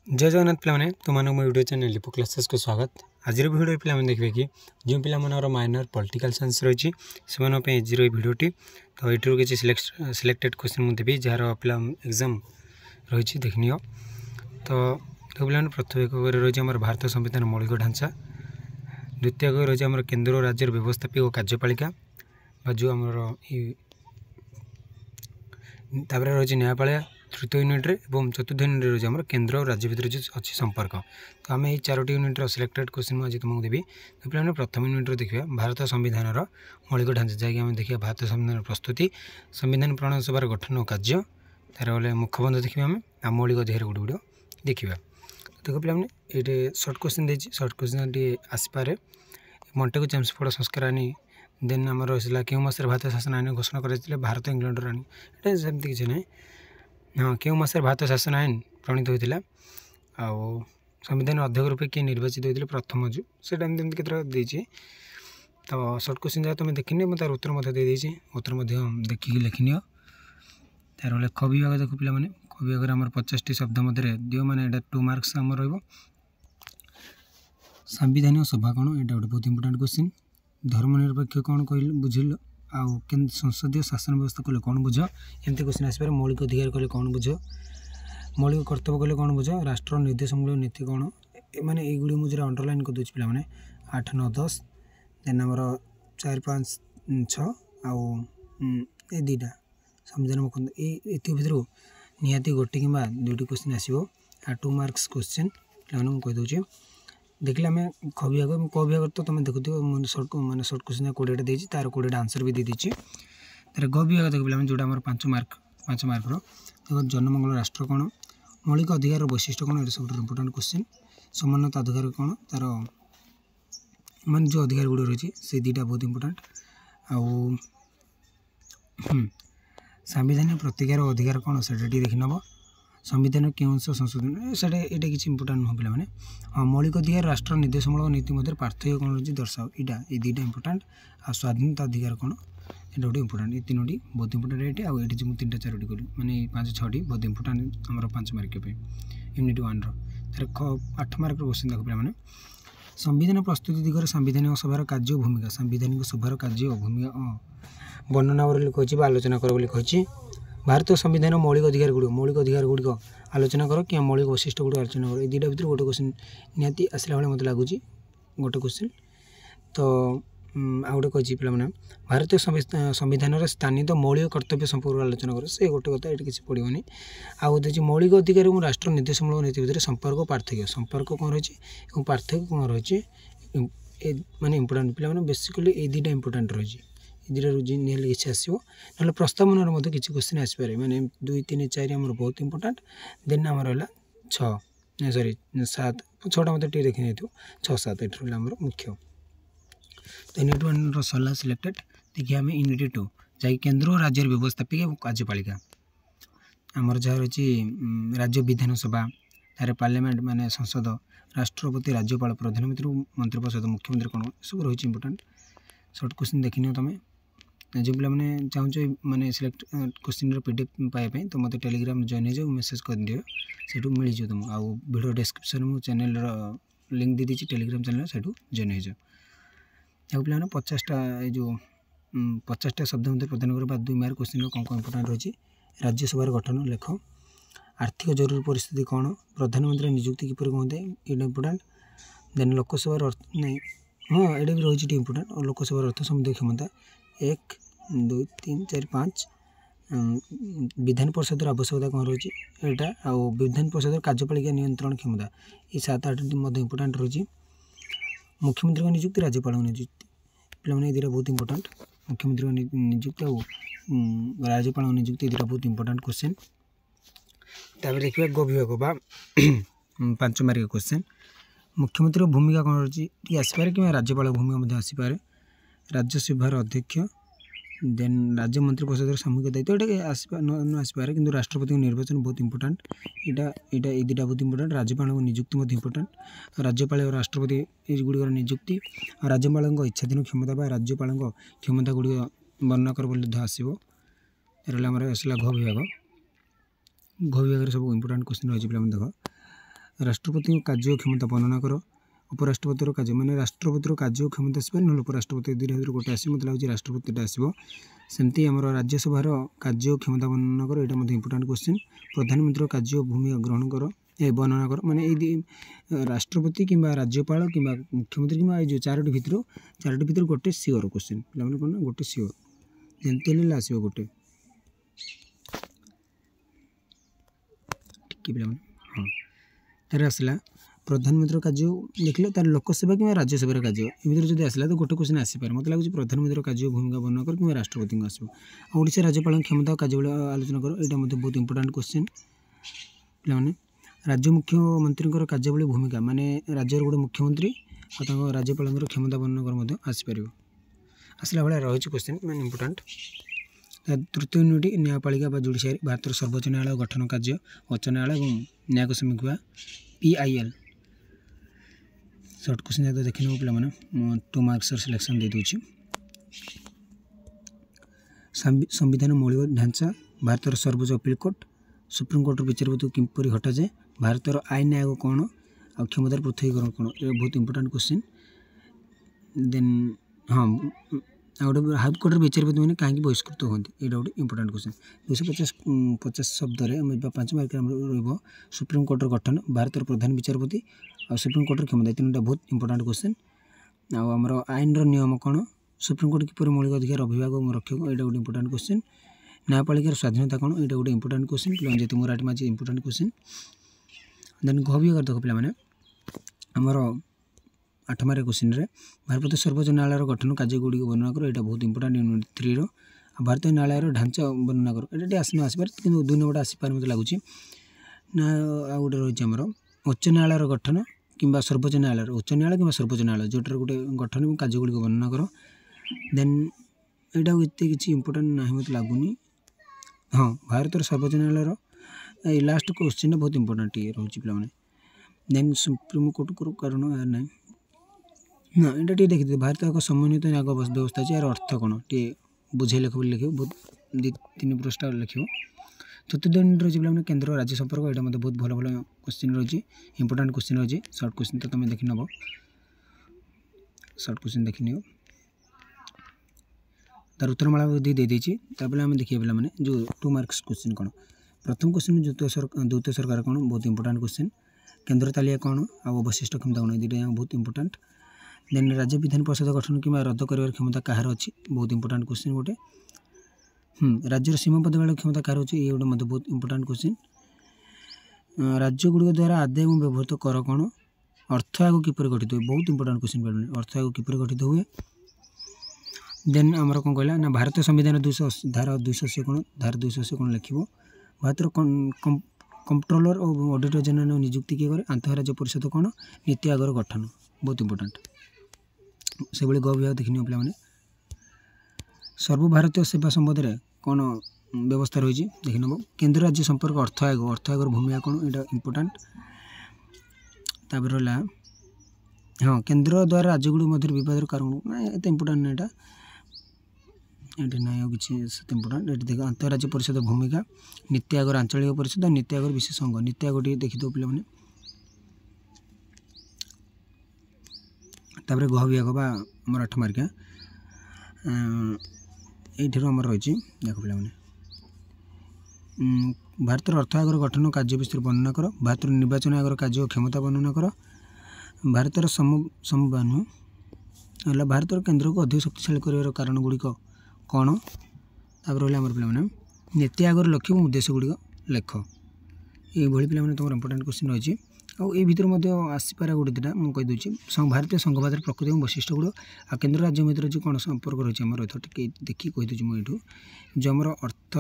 जय जगन्नाथ पे तुम मो यूट्यूब चैनल लिपो क्लासेस को स्वागत। आज भिडियो पे देखिए कि जो पिला माइनर पॉलिटिकल साइंस रही से आज भिडियोटी तो ये किसी सिलेक्टेड क्वेश्चन मुझे देवी जार पिला एग्जाम रही देखनी तो पे प्रथम रही आम भारत संविधान मौलिक ढांचा, द्वितीय रही आम केन्द्र और राज्य व्यवस्थापिक और कार्यपालिका जो आम रही न्यायपालिका तृतीय यूनिट्रे और चतुर्थ यूनिट रही आम केन्द्र और राज्य भितर जो अच्छी संपर्क। तो आम ये 4टी यूनिट्र सिलेक्टेड क्वेश्चन आज तुमको देवी। तो पे प्रथम यूनिट्रे देखिए भारत संविधान मौलिक ढांचा जैक देखिए भारत संविधान प्रस्तुति, संविधान प्रणयन सभार गठन और कार्य, तार बोले मुखबंध देखिए आम आ मौलिक अधिकार गुड़ देखा। तो देख पे ये सर्ट क्वेश्चन दे सर्ट क्वेश्चन टी आसपे मॉन्टेगु चेम्सफोर्ड संस्कार आईन देन आम रहा क्यों मस भारत शासन आईन घोषणा कर भारत इंग्लैंड राणी ये सेमती किसी ना। हाँ, क्यों मसरे भारत शासन आईन प्रणीत होता आउ संविधान अध्यक्ष रूपे किए निर्वाचित होते प्रथम जो से के तो सर्ट क्वेश्चन जहाँ तुम देखनी मैं तार उत्तर दे उत्तर देखिए लिखनी। तार लेख विभाग देख पे ख विभाग आम 50टी शब्द मध्य दिव मैंने 2 मार्क्स आम रहा। संविधान सभा कौन ये गोटे बहुत इंपोर्टेंट क्वेश्चन। धर्मनिरपेक्ष कौन कह बुझिल आउ संसदीय शासन व्यवस्था कले कौन बुझ एमती क्वेश्चन आसपे। मौलिक अधिकार कले कौन बुझ, मौलिक कर्तव्य कले कौन बुझ, राष्ट्र निर्देशमूलक नीति कौन माने ये मुझे अंडरलाइन कर दूसरी पे 8, 9, 10 देन आमर 4, 5, 6 आउ ए 2टा संविधान मुखबंध ये भितर निहाती गोटे कि 2टी क्वेश्चन आसो 2 मार्क्स क्वेश्चन पे कहीदे। देखिए आम ख विभाग क विभाग तो तुम देखुव सर्ट मैंने सर्ट क्वेश्चन 20टा देती तार 20टा आंसर भी दे दीजिए। तार ग विभाग देख पे जोटा 5 मार्कर देखो जनमंगल राष्ट्र कौन, मौलिक अधिकार वैशिष्ट्य कौन ये सब इंपोर्टेंट क्वेश्चन। समानता अधिकार कौन तार मान जो अधिकार गुड़ रही से 2टा बहुत इंपोर्टेंट आउ संविधान प्रतिकार अधिकार कौन से देखी नब। संविधान क्यों संशोधन से ये किसी इंपोर्टाट नुह पे। हाँ, मौलिक अधिकार राष्ट्र निर्देशमूलक नीति मध्य पार्थक्य कौन रही दर्शाओ ये 2टा इंपोर्टाट आ स्वाधीनता अधिकार कौन ये गोटे इंपोर्टाट ये 3टी बहुत इंपोर्टाट ये आउ ये 3टा 4टी करी मैंने 5, 6टी बहुत इंपोर्टाट आम 5 मार्क पे यूनिट 1 तार 8 मार्क क्वेश्चन देख पे संविधान प्रस्तुति दिगरे संविधानिक सभार कार्य भूमिका, संविधानिक सभार कार्य भूमिका वर्णना लिखी आलोचना कर। भारतीय संविधान मौलिक अधिकार गुड़िक आलोचना कर कि मौलिक वैशिष्ट्य गुड़ आलोचना कर। 2टा भितर गोटे क्वेश्चन निहाती आसला भाई मत लगुच गोटे क्वेश्चन। तो आ गए कही पे भारतीय संविधान स्थानित मौलिक कर्तव्य संपर्क आलोचना कर से गोटे कथा ये किसी पड़ोनी। आगे मौलिक अधिकार और राष्ट्र निर्देशमूलक नीति भितर संपर्क पार्थक्य कौन रही पार्थक्य कौन रही माने इंपोर्टाट पे बेसिकली ये 2टा इंपोर्टाट रही 2टा किसी आसो ना प्रस्तावन किसी क्वेश्चन आसपे मैंने 2, 3, 4 आम बहुत इंपोर्टाट देन आम रहा 6 सॉरी 7 6टा मत देखी नहीं 6, 7 ये आम मुख्य। तो यूनिट 1 सरला सिलेक्टेड देखिए आम यूनिट 2 जैक केन्द्र और राज्य व्यवस्थापिका और कार्यपालिका आमर जहाँ रही राज्य विधानसभा तार पार्लियामेंट माने संसद, राष्ट्रपति, राज्यपाल, प्रधानमंत्री, मंत्रिपरिषद, मुख्यमंत्री कौन सब रही इंपोर्टाट। सर्ट क्वेश्चन देखनी तुम जो पे चाहो मैंने सिलेक्ट क्वेश्चन पीडीएफ पाइबा तो मत टेलीग्राम जॉइन हो जाओ मेसेज कर दियो से मिल जाओ तुमको। आउ वीडियो डिस्क्रिप्शन में चैनल लिंक दे दीजिए टेलीग्राम चैनल से जॉइन हो जाओ। यहाँ पे 50टा जो 50टा शब्द मध्य प्रदान कर 2 मार्क क्वेश्चन कौन कौन इंपोर्टाट रही। राज्यसभार गठन लेख, आर्थिक जरूरी परिस्थिति कौन, प्रधानमंत्री नियुक्ति किपर कहते ये इंपोर्टाट। देन लोकसभा नहीं हाँ ये भी रही इंपोर्टाट और लोकसभा अर्थ संबंधी क्षमता 1, 2, 3, 4, 5 विधान परिषद आवश्यकता कौन रही यहाँ आउ विधान परिषद कार्यपालिका नियंत्रण क्षमता ये 7, 8टी इंपोर्टाट रही। मुख्यमंत्री का नियुक्ति, राज्यपाल नियुक्ति पे 2टा बहुत इंपोर्टाट मुख्यमंत्री का नियुक्ति और राज्यपाल नियुक्ति 2टा बहुत इंपोर्टाट क्वेश्चन। तापर देखिए गो विभाग बा 5 मार्क क्वेश्चन मुख्यमंत्री भूमिका कौन रही आसपे कि राज्यपाल भूमिका आसपे। राज्यसभार अध्यक्ष देन राज्य मंत्री परिषद सामूहिक दायित्व ये आसपे कि राष्ट्रपति निर्वाचन बहुत इंपोर्टाट यहाँ 2टा बहुत इंपोर्टाट। राज्यपाल नियुक्ति इंपोर्टाट, राज्यपाल और राष्ट्रपति गुड़िकर नियुक्ति और राज्यपाल इच्छाधीन क्षमता राज्यपाल क्षमता गुड़ वर्णना कर आसो। आसला घ विभाग सब इंपोर्टाट क्वेश्चन रही पे देख राष्ट्रपति कार्य क्षमता वर्णना कर उपराष्ट्रपतिर कार्य माने राष्ट्रपतिर कार्य क्षमता आसपार ना उपराष्ट्रपति दुई गोटे आस मतलब लगे राष्ट्रपतिटा आसो सेमती आम राज्यसभार कार्य क्षमता वर्णना कर यहाँ इंपोर्टाट क्वेश्चन प्रधानमंत्री कार्य भूमिका ग्रहण कर वर्णना कर माने राष्ट्रपति कि राज्यपाल कि मुख्यमंत्री कि जो चारोटी भितर गोटे सियोर क्वेश्चन पे कौन गोटे सियोर जमी आस गोटे हाँ तार आसला प्रधानमंत्री कार्य लिखले तार लोकसेवा कि राज्यसभा कार्य ये जब आसला तो गोटे क्वेश्चन आसपारे मतलब लगे प्रधानमंत्री कार्य भूमिका वर्णना कर कि राष्ट्रपति आसो ओडिशा राज्यपाल क्षमता कार्य आलोचना कर यहाँ बहुत इंपोर्टाट क्वेश्चन पे राज्य मुख्यमंत्री कार्यावली भूमिका माने राज्य गोटे मुख्यमंत्री और राज्यपाल क्षमता वर्णना कर आसपार आसला भाया रही क्वेश्चन मैंने इंपोर्टाट तृतीय यूनिट न्यायपालिका जुडिशियरी भारत सर्वोच्च न्यायालय गठन कार्य उच्च न्यायालय और न्यायिक समीक्षा PIL सर्ट क्वेश्चन जब देखने पे 2 मार्क्स सिलेक्शन दे दूँ संविधान मौलिक ढांचा भारत सर्वोच्च अपील कोर्ट सुप्रीम कोर्ट विचारपति किपर हटा जाए भारत आईन आयोग कौन आ क्षमतार पृथकीकरण कौन ये बहुत इंपोर्टाट क्वेश्चन देन हाँ गोटे हाईकोर्टर विचारपति मैंने कहीं बहिष्कृत होती यहाँ गोटे इंपोर्टाट क्वेश्चन 250 शब्द 5 मार्क सुप्रीम कोर्टर गठन भारत प्रधान विचारपति और सुप्रीम कोर्टर क्षमता 3टा बहुत इंपोर्टाट क्वेश्चन आमर आईन नियम कौन सुप्रीम कोर्ट किपर मौलिक अधिकार अभिभाग रक्षक यहाँ गोटे इंपोर्टाट क्वेश्चन न्यायपालिकार स्वाधीनता कौन यहाँ गोटे इंपोर्टाट क्वेश्चन पे जो मराठी में इंपोर्टाट क्वेश्चन देन गहविकार देख पे आमर 8 मार्क क्वेश्चन भारत सर्वोच्च न्यायालय गठन कार्यगुड़ी वर्णना कर यहाँ बहुत इंपोर्टाट यूनिट 3 भारतीय न्यायालय ढांचा वर्णना कर ये आसपार कि 2 नंबर आसपार मतलब लगुच ना आ गए रही आमर उच्च न्यायालय गठन कि सर्वोच्च न्यायालय उच्च न्यायालय कि सर्वोच्च न्यायालय जोटार गोटे गठन और कार्यगुड़ी वर्णना कर देन यहाँ एत कि इंपोर्टाट ना मत लगुनि हाँ भारत सर्वोच्च न्यायालय लास्ट क्वेश्चन बहुत इंपोर्टाट ये रोचे पे देन सुप्रीम कोर्ट कारण ना ना यहाँ टे देखिए भारत एक समन्वित न्याय व्यवस्था अच्छे यार अर्थ कौन टे बुझे लिख बहुत 2-3 पृष्ठ लिख तृतीय यूनिट रही पे केन्द्र राज्य संपर्क यहाँ मतलब बहुत भल भल क्वेश्चन रही इंपोर्टाट क्वेश्चन रही सर्ट क्वेश्चन तो तुम देखी नब सर्ट क्वेश्चन देखी नियो तार उत्तरमाला दे देती आम देखिए पे जो 2 मार्क्स क्वेश्चन कौन प्रथम क्वेश्चन द्वितीय सरकार कौन बहुत इंपोर्टाट क्वेश्चन केन्द्र तालिका कौन आ अवशिष्ट क्षमता कौन 2टा बहुत इंपोर्टाट देन राज्य विधान परिषद गठन कि रद्द कर क्षमता कहार अच्छी बहुत इंपोर्टाट क्वेश्चन गोटे राज्यर सीमा बदल क्षमता कहार अच्छी ये गोटे मतलब बहुत इंपोर्टाट क्वेश्चन राज्य गुड़िक द्वारा आदाय और व्यवहृत कर कौन अर्थ आयोग किपर गठित हुए बहुत इंपोर्टाट क्वेश्चन पे अर्थ आयोग किपर गठित हुए देन आमर कौन कहला ना भारतीय संविधान 280 धारा 280 कौन धारा 280 कौन लिख भारत कंट्रोलर और ऑडिटर जनरल नियुक्ति किए करे आंतराज्य परिषद कौन नीति आयोग गठन बहुत इंपोर्टाट से भाई ग विभाग देखनी पे सर्वभारतीय सेवा संबंध में कौन व्यवस्था रही देखी नब केन्द्र राज्य संपर्क अर्थ आयोग भूमिका कौन यहाँ इंपोर्टाट तापर रहा हाँ केन्द्र द्वारा राज्यगुड़ी मध्य विवाद कारण ना एत इंपोर्टाट ना ये ना कि इंपोर्टाट ये देख अंतर्राज्य परिषद भूमिका नीति आयोग आंचलिक परिषद और नीति आयोग विशेष अंग नीति आयोग टे देखिए पे तापर गह विभाग बा आमर 8 मार्क ये आमर रही देख पे भारत अर्थ आयोग गठन कार्य विषय वर्णना कर भारत निर्वाचन आयोग कार्य क्षमता वर्णना कर भारत समबानु है भारत केन्द्र को अधिक शक्तिशाली कर कारण गुड़िक कौन तापर रहा आमर पे नीति आयोग लक्ष्य और उद्देश्य गुड़िक लेख ये पे तुम इंपोर्टाट क्वेश्चन रही आई भितर आसपार गोटे 2टा मुझे कहीदे भारतीय संघवाद प्रकृति और वैशिष्ट्य गुड़ आ केन्द्र राज्य मध्य जो कौन संपर्क रही है टे देखिए कहीदे मुझे जो आम अर्थ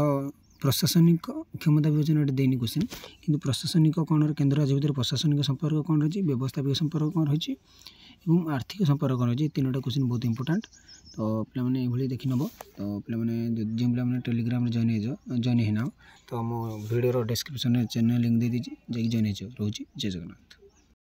प्रशासनिक क्षमता विवेचन देनी क्वेश्चन किंतु प्रशासनिक कौन केन्द्र राज्य भितर प्रशासनिक संपर्क कौन रही व्यवस्थापिक संपर्क कौन रही और आर्थिक संपर्क कौन रही 3टा क्वेश्चन बहुत इंपोर्टाट तो पे ये देखी नब तो पे जो पे टेलीग्राम जॉइन होना तो आम भिडियो डिस्क्रिप्शन चैनल लिंक दे दीजिए जॉइन हो रोचे जय जगन्नाथ।